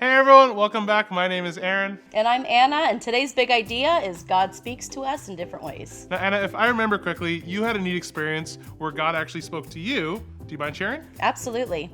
Hey everyone, welcome back. My name is Aaron. And I'm Anna, and today's big idea is God speaks to us in different ways. Now, Anna, if I remember correctly, you had a neat experience where God actually spoke to you. Do you mind sharing? Absolutely.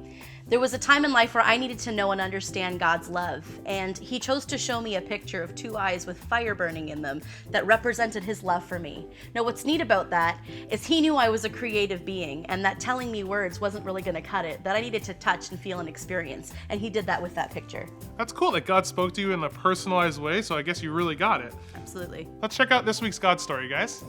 There was a time in life where I needed to know and understand God's love, and He chose to show me a picture of two eyes with fire burning in them that represented His love for me. Now, what's neat about that is He knew I was a creative being, and that telling me words wasn't really going to cut it, that I needed to touch and feel and experience, and He did that with that picture. That's cool that God spoke to you in a personalized way, so I guess you really got it. Absolutely. Let's check out this week's God story, guys.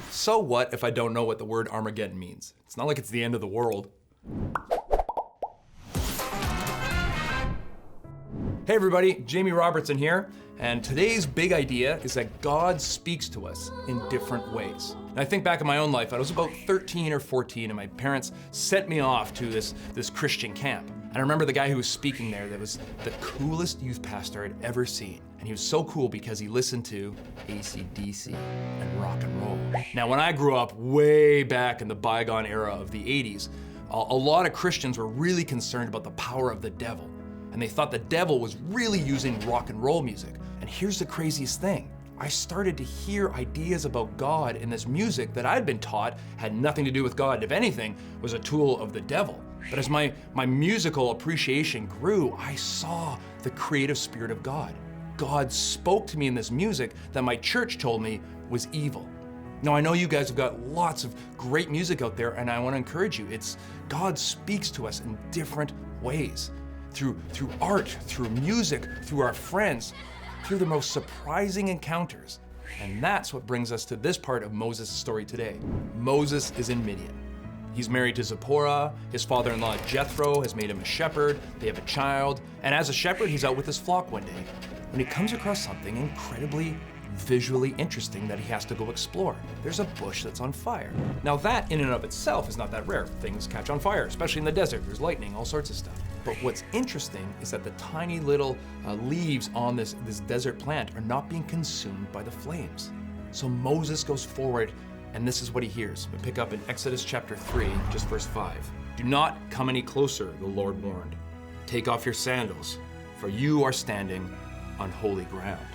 So what if I don't know what the word Armageddon means? It's not like it's the end of the world. Hey everybody, Jamie Robertson here, and today's big idea is that God speaks to us in different ways. And I think back in my own life, I was about 13 or 14 and my parents sent me off to this Christian camp. And I remember the guy who was speaking there that was the coolest youth pastor I'd ever seen. And he was so cool because he listened to AC/DC and rock and roll. Now, when I grew up way back in the bygone era of the 80s, a lot of Christians were really concerned about the power of the devil. And they thought the devil was really using rock and roll music. And here's the craziest thing. I started to hear ideas about God in this music that I'd been taught had nothing to do with God. If anything, was a tool of the devil. But as my musical appreciation grew, I saw the creative spirit of God. God spoke to me in this music that my church told me was evil. Now, I know you guys have got lots of great music out there, and I want to encourage you. God speaks to us in different ways. Through art, through music, through our friends, through the most surprising encounters. And that's what brings us to this part of Moses' story today. Moses is in Midian. He's married to Zipporah. His father-in-law Jethro has made him a shepherd. They have a child. And as a shepherd, he's out with his flock one day when he comes across something incredibly visually interesting that he has to go explore. There's a bush that's on fire. Now that in and of itself is not that rare. Things catch on fire, especially in the desert. There's lightning, all sorts of stuff. But what's interesting is that the tiny little leaves on this desert plant are not being consumed by the flames. So Moses goes forward, and this is what he hears. We pick up in Exodus chapter 3, just verse 5. Do not come any closer, the Lord warned. Take off your sandals, for you are standing on holy ground.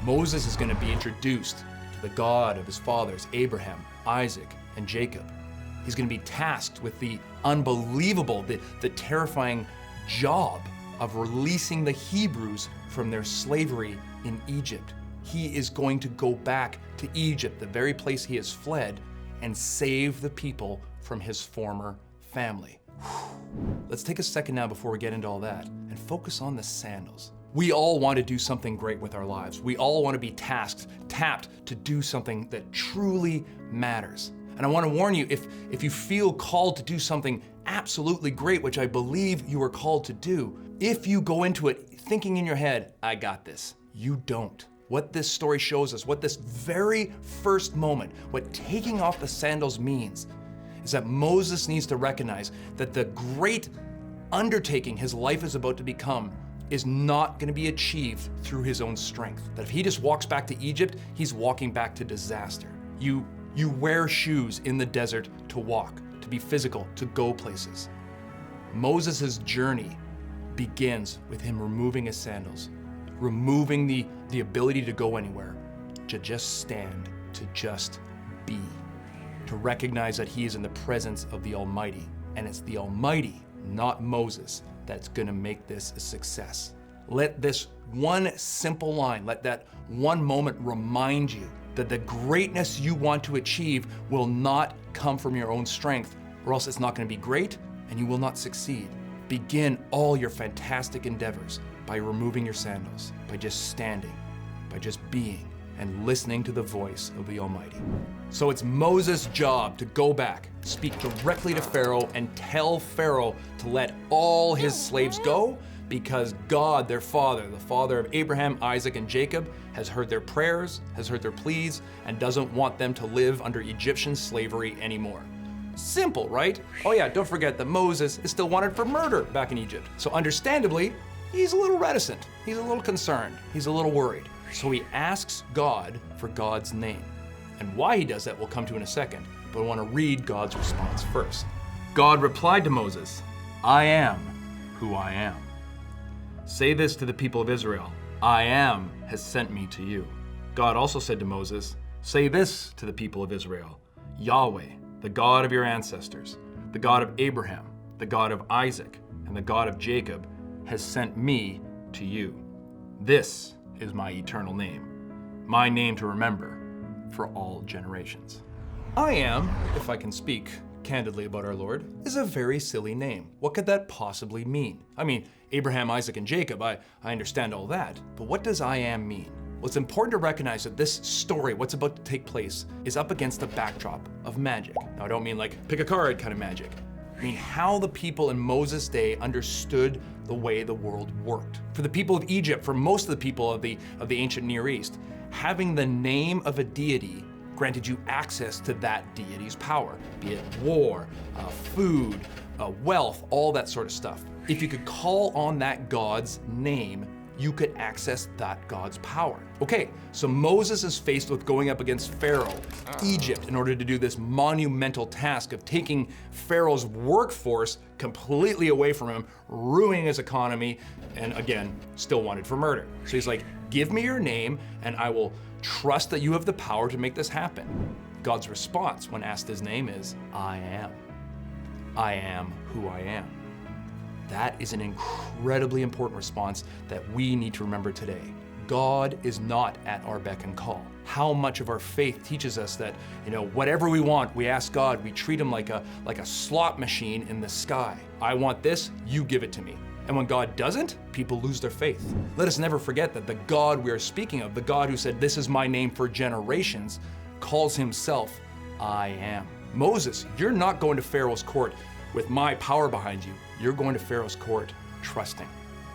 Moses is going to be introduced to the God of his fathers, Abraham, Isaac, and Jacob. He's going to be tasked with the unbelievable, the terrifying job of releasing the Hebrews from their slavery in Egypt. He is going to go back to Egypt, the very place he has fled, and save the people from his former family. Let's take a second now before we get into all that and focus on the sandals. We all want to do something great with our lives. We all want to be tapped to do something that truly matters. And I want to warn you, if you feel called to do something absolutely great, which I believe you are called to do, if you go into it thinking in your head, I got this, you don't. What this story shows us, what this very first moment, what taking off the sandals means, is that Moses needs to recognize that the great undertaking his life is about to become is not going to be achieved through his own strength. That if he just walks back to Egypt, he's walking back to disaster. You wear shoes in the desert to walk, to be physical, to go places. Moses' journey begins with him removing his sandals, removing the ability to go anywhere, to just stand, to just be, to recognize that he is in the presence of the Almighty. And it's the Almighty, not Moses, that's gonna make this a success. Let this one simple line, let that one moment remind you that the greatness you want to achieve will not come from your own strength, or else it's not gonna be great and you will not succeed. Begin all your fantastic endeavors by removing your sandals, by just standing, by just being, and listening to the voice of the Almighty. So it's Moses' job to go back, speak directly to Pharaoh, and tell Pharaoh to let all his slaves go, because God, their father, the father of Abraham, Isaac, and Jacob, has heard their prayers, has heard their pleas, and doesn't want them to live under Egyptian slavery anymore. Simple, right? Oh yeah, don't forget that Moses is still wanted for murder back in Egypt. So understandably, he's a little reticent, he's a little concerned, he's a little worried. So he asks God for God's name. And why he does that we'll come to in a second. but I want to read God's response first. God replied to Moses, I am who I am. Say this to the people of Israel, I am has sent me to you. God also said to Moses, say this to the people of Israel, Yahweh, the God of your ancestors, the God of Abraham, the God of Isaac, and the God of Jacob, has sent me to you. This is my eternal name, my name to remember for all generations. I am, if I can speak candidly about our Lord, is a very silly name. What could that possibly mean? I mean, Abraham, Isaac, and Jacob, I understand all that, but what does I am mean? Well, it's important to recognize that this story, what's about to take place, is up against a backdrop of magic. Now, I don't mean like pick a card kind of magic. I mean how the people in Moses' day understood the way the world worked. For the people of Egypt, for most of the people of the ancient Near East, having the name of a deity granted you access to that deity's power, be it war, food, wealth, all that sort of stuff. If you could call on that God's name, you could access that God's power. Okay, so Moses is faced with going up against Pharaoh, Egypt, in order to do this monumental task of taking Pharaoh's workforce completely away from him, ruining his economy, and again, still wanted for murder. So he's like, give me your name and I will trust that you have the power to make this happen. God's response when asked his name is, I am. I am who I am. That is an incredibly important response that we need to remember today. God is not at our beck and call. How much of our faith teaches us that, whatever we want, we ask God, we treat him like a slot machine in the sky. I want this, you give it to me. And when God doesn't, people lose their faith. Let us never forget that the God we are speaking of, the God who said, this is my name for generations, calls himself, I am. Moses, you're not going to Pharaoh's court with my power behind you. You're going to Pharaoh's court trusting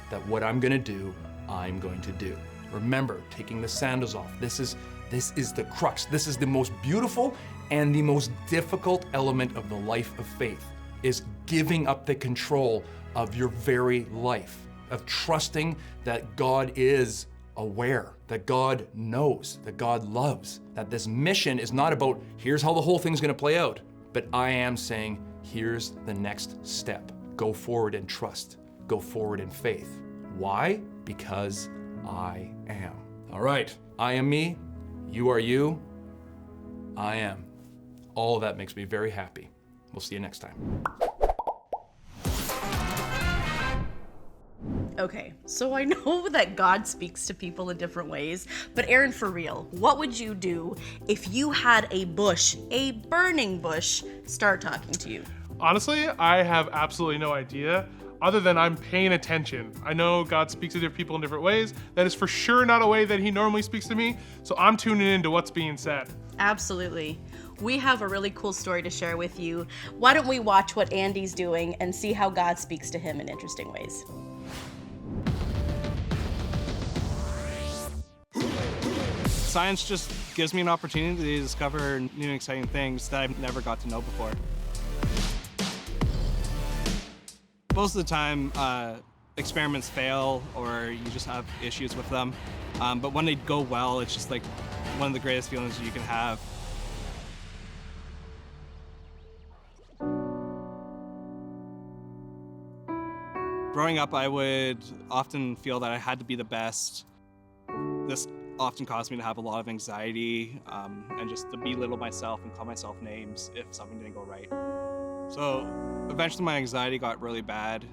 that what I'm gonna do, I'm going to do. Remember, taking the sandals off. This is the crux. This is the most beautiful and the most difficult element of the life of faith, is giving up the control of your very life, of trusting that God is aware, that God knows, that God loves, that this mission is not about, here's how the whole thing's gonna play out, but I am saying, here's the next step. Go forward in trust. Go forward in faith. Why? Because I am. All right, I am me, you are you, I am. All of that makes me very happy. We'll see you next time. Okay, so I know that God speaks to people in different ways, but Aaron, for real, what would you do if you had a burning bush, start talking to you? Honestly, I have absolutely no idea, other than I'm paying attention. I know God speaks to different people in different ways. That is for sure not a way that he normally speaks to me, so I'm tuning into what's being said. Absolutely. We have a really cool story to share with you. Why don't we watch what Andy's doing and see how God speaks to him in interesting ways? Science just gives me an opportunity to discover new and exciting things that I've never got to know before. Most of the time, experiments fail or you just have issues with them. But when they go well, it's just like one of the greatest feelings you can have. Growing up, I would often feel that I had to be the best. This often caused me to have a lot of anxiety and just to belittle myself and call myself names if something didn't go right. So eventually my anxiety got really bad,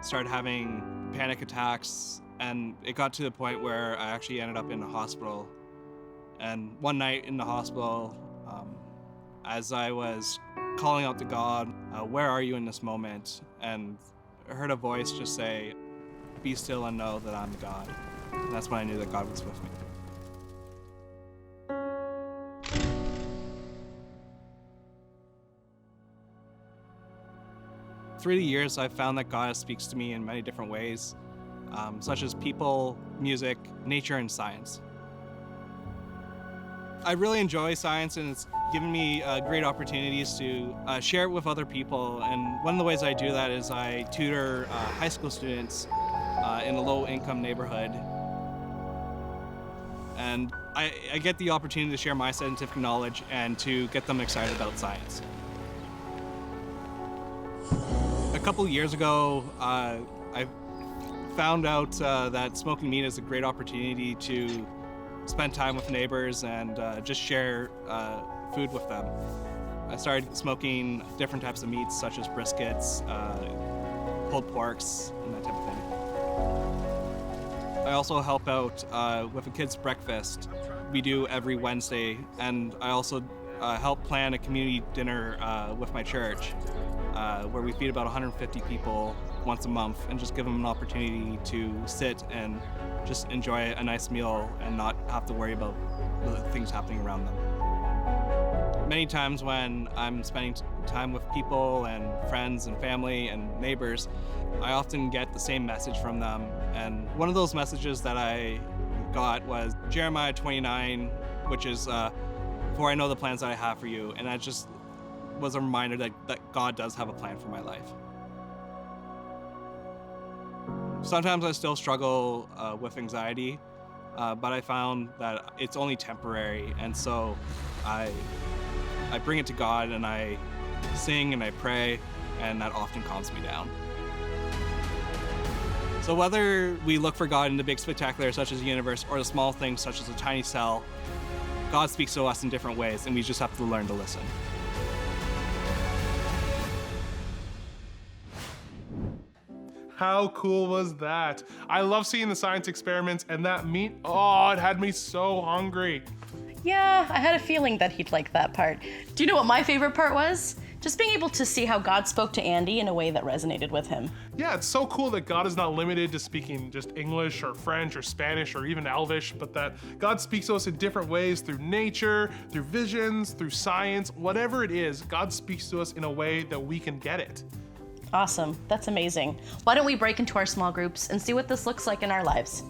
started having panic attacks, and it got to the point where I actually ended up in a hospital. And one night in the hospital, as I was calling out to God, where are you in this moment? And I heard a voice just say, be still and know that I'm God. And that's when I knew that God was with me. Through the years, I've found that God speaks to me in many different ways, such as people, music, nature, and science. I really enjoy science, and it's given me great opportunities to share it with other people. And one of the ways I do that is I tutor high school students in a low-income neighborhood. And I get the opportunity to share my scientific knowledge and to get them excited about science. A couple years ago, I found out that smoking meat is a great opportunity to spend time with neighbors and just share food with them. I started smoking different types of meats, such as briskets, pulled porks, and that type of thing. I also help out with a kids' breakfast we do every Wednesday, and I also help plan a community dinner with my church, where we feed about 150 people once a month and just give them an opportunity to sit and just enjoy a nice meal and not have to worry about the things happening around them. Many times when I'm spending time with people and friends and family and neighbors, I often get the same message from them. And one of those messages that I got was Jeremiah 29, which is, for I know the plans that I have for you. And that just was a reminder that God does have a plan for my life. Sometimes I still struggle with anxiety, but I found that it's only temporary. And so I bring it to God and I sing and I pray, and that often calms me down. So whether we look for God in the big spectacular such as the universe or the small things such as a tiny cell, God speaks to us in different ways, and we just have to learn to listen. How cool was that? I love seeing the science experiments, and that meat, oh, it had me so hungry. Yeah, I had a feeling that he'd like that part. Do you know what my favorite part was? Just being able to see how God spoke to Andy in a way that resonated with him. Yeah, it's so cool that God is not limited to speaking just English or French or Spanish or even Elvish, but that God speaks to us in different ways through nature, through visions, through science, whatever it is, God speaks to us in a way that we can get it. Awesome, that's amazing. Why don't we break into our small groups and see what this looks like in our lives?